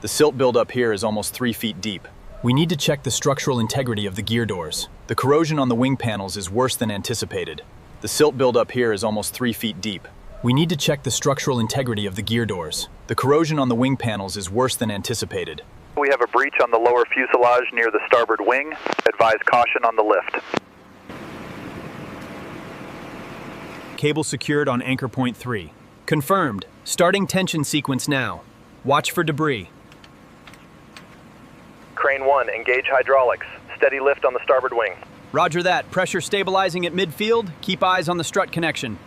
The silt buildup here is almost 3 feet deep. We need to check the structural integrity of the gear doors. The corrosion on the wing panels is worse than anticipated. The silt buildup here is almost 3 feet deep. We need to check the structural integrity of the gear doors. The corrosion on the wing panels is worse than anticipated. We have a breach on the lower fuselage near the starboard wing. Advise caution on the lift. Cable secured on anchor point 3. Confirmed. Starting tension sequence now. Watch for debris. Crane 1, engage hydraulics. Steady lift on the starboard wing. Roger that. Pressure stabilizing at midfield. Keep eyes on the strut connection.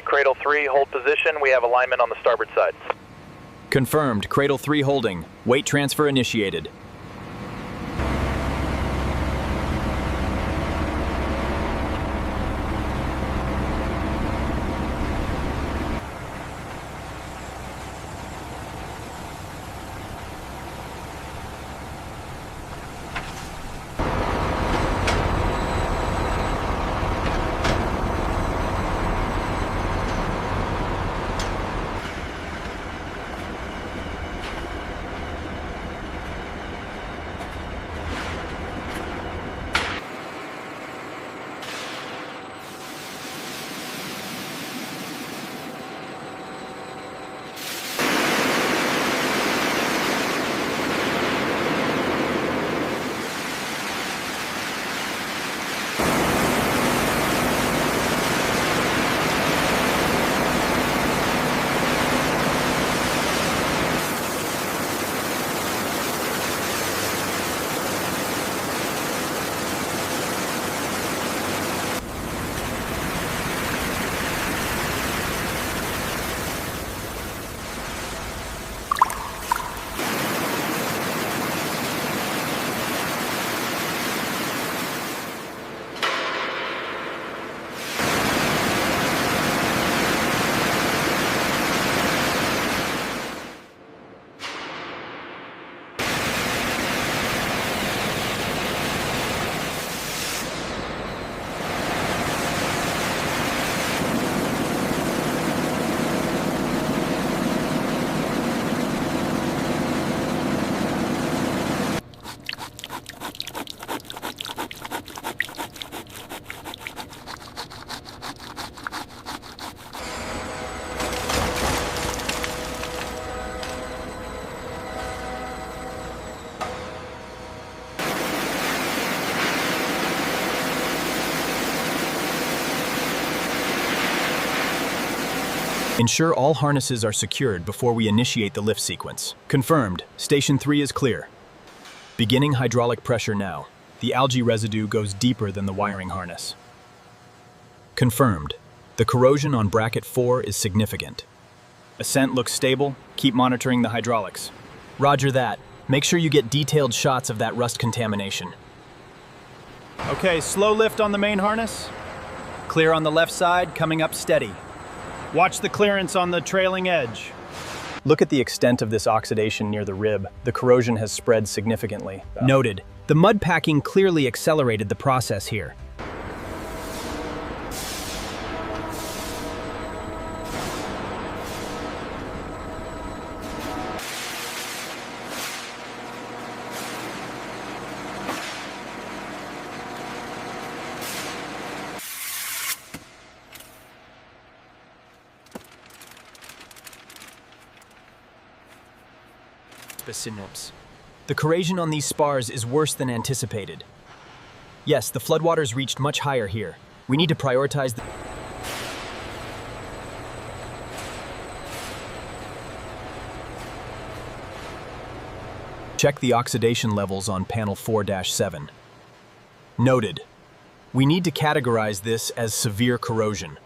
Cradle 3, hold position. We have alignment on the starboard side. Confirmed. Cradle 3 holding. Weight transfer initiated. Ensure all harnesses are secured before we initiate the lift sequence. Confirmed. Station 3 is clear. Beginning hydraulic pressure now. The algae residue goes deeper than the wiring harness. Confirmed. The corrosion on bracket 4 is significant. Ascent looks stable. Keep monitoring the hydraulics. Roger that. Make sure you get detailed shots of that rust contamination. Okay, slow lift on the main harness. Clear on the left side, coming up steady. Watch the clearance on the trailing edge. Look at the extent of this oxidation near the rib. The corrosion has spread significantly. Noted. The mud packing clearly accelerated the process here. The corrosion on these spars is worse than anticipated. Yes, the floodwaters reached much higher here. We need to prioritize the... Check the oxidation levels on panel 4-7. Noted. We need to categorize this as severe corrosion.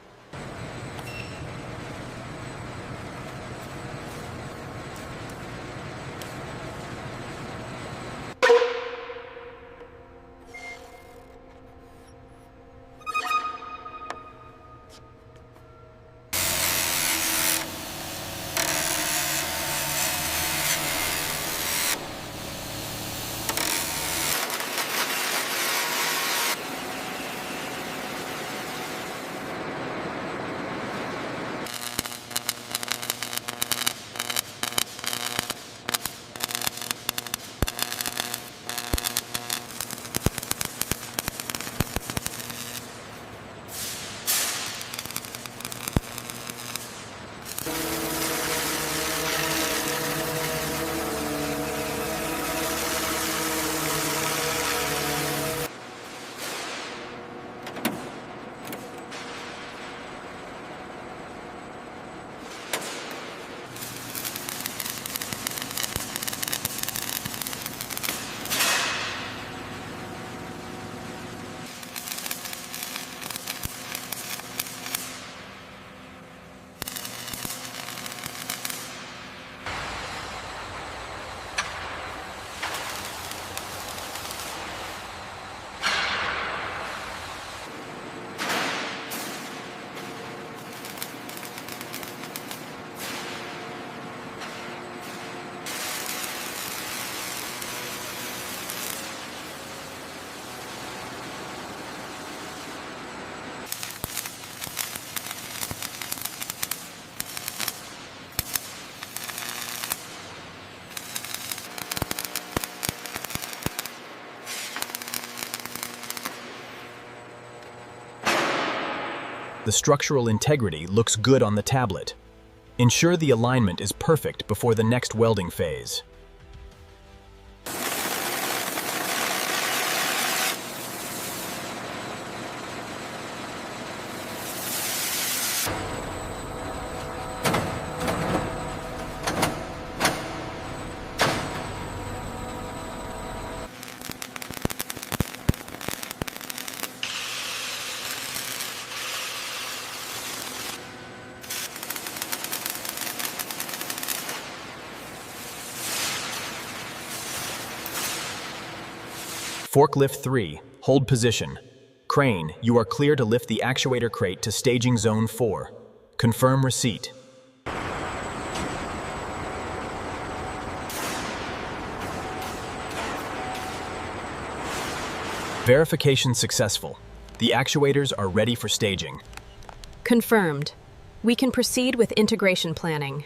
The structural integrity looks good on the tablet. Ensure the alignment is perfect before the next welding phase. Forklift 3, hold position. Crane, you are clear to lift the actuator crate to staging zone 4. Confirm receipt. Verification successful. The actuators are ready for staging. Confirmed. We can proceed with integration planning.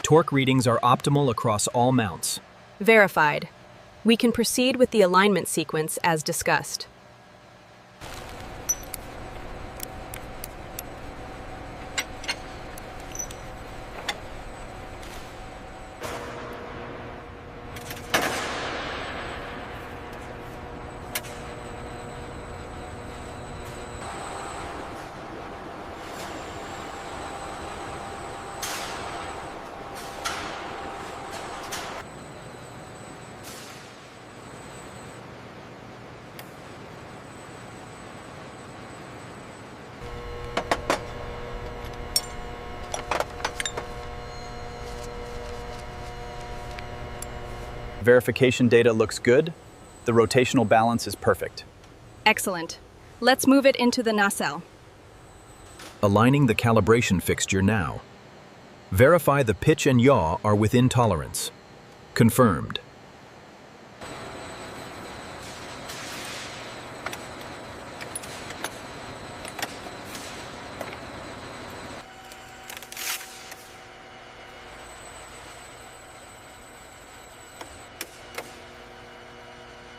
Torque readings are optimal across all mounts. Verified. We can proceed with the alignment sequence as discussed. Verification data looks good. The rotational balance is perfect. Excellent. Let's move it into the nacelle. Aligning the calibration fixture now. Verify the pitch and yaw are within tolerance. Confirmed.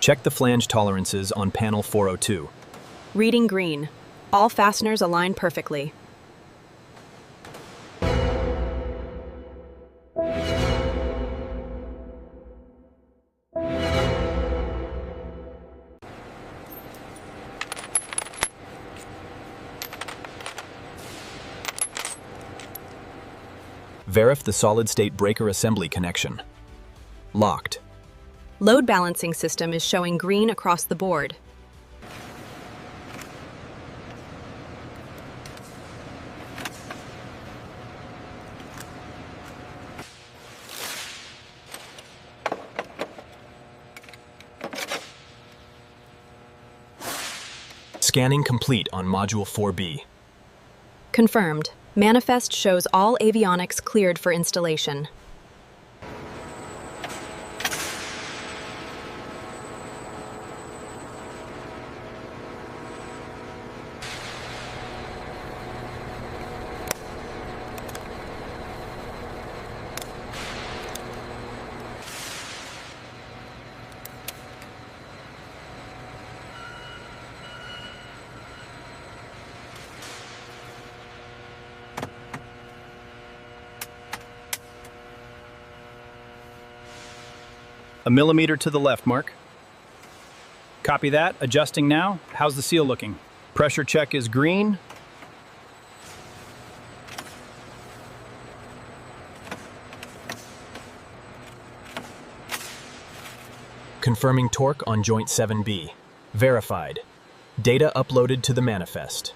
Check the flange tolerances on panel 402. Reading green. All fasteners align perfectly. Verify the solid-state breaker assembly connection. Locked. Load balancing system is showing green across the board. Scanning complete on Module 4B. Confirmed. Manifest shows all avionics cleared for installation. A millimeter to the left, Mark. Copy that. Adjusting now. How's the seal looking? Pressure check is green. Confirming torque on joint 7B. Verified. Data uploaded to the manifest.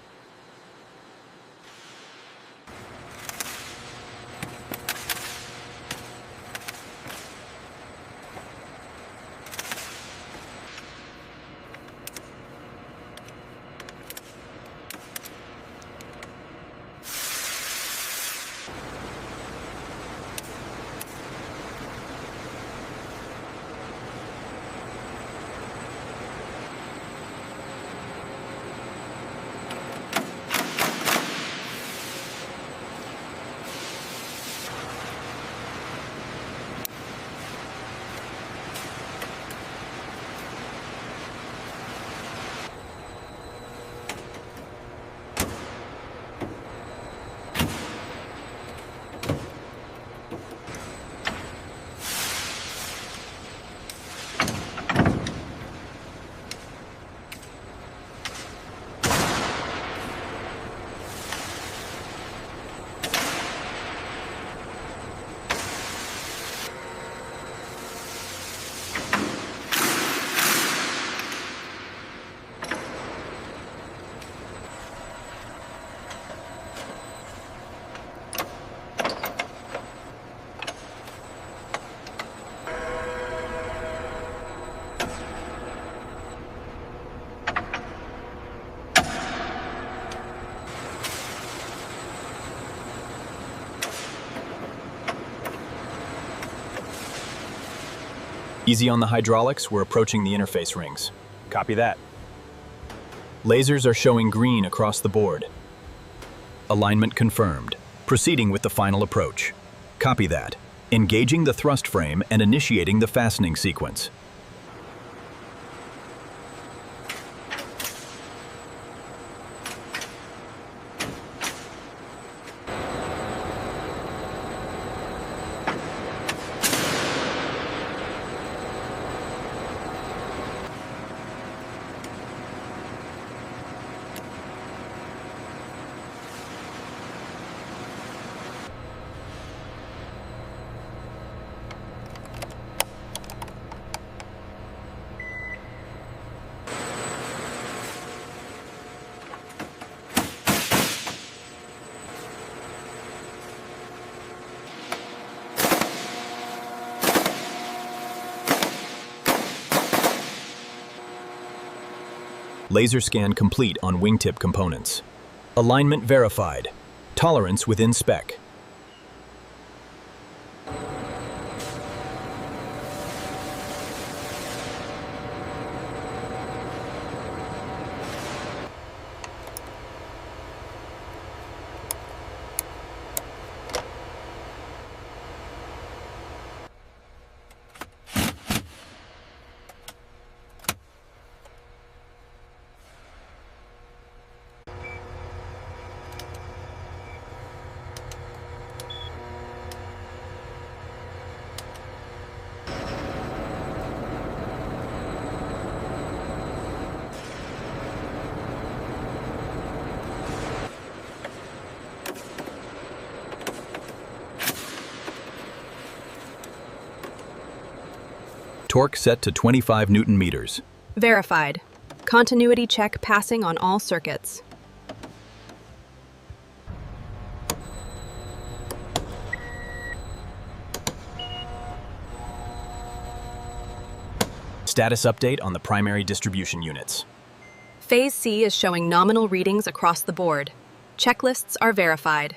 Easy on the hydraulics, we're approaching the interface rings. Copy that. Lasers are showing green across the board. Alignment confirmed. Proceeding with the final approach. Copy that. Engaging the thrust frame and initiating the fastening sequence. Laser scan complete on wingtip components. Alignment verified. Tolerance within spec. Torque set to 25 Newton meters. Verified. Continuity check passing on all circuits. Status update on the primary distribution units. Phase C is showing nominal readings across the board. Checklists are verified.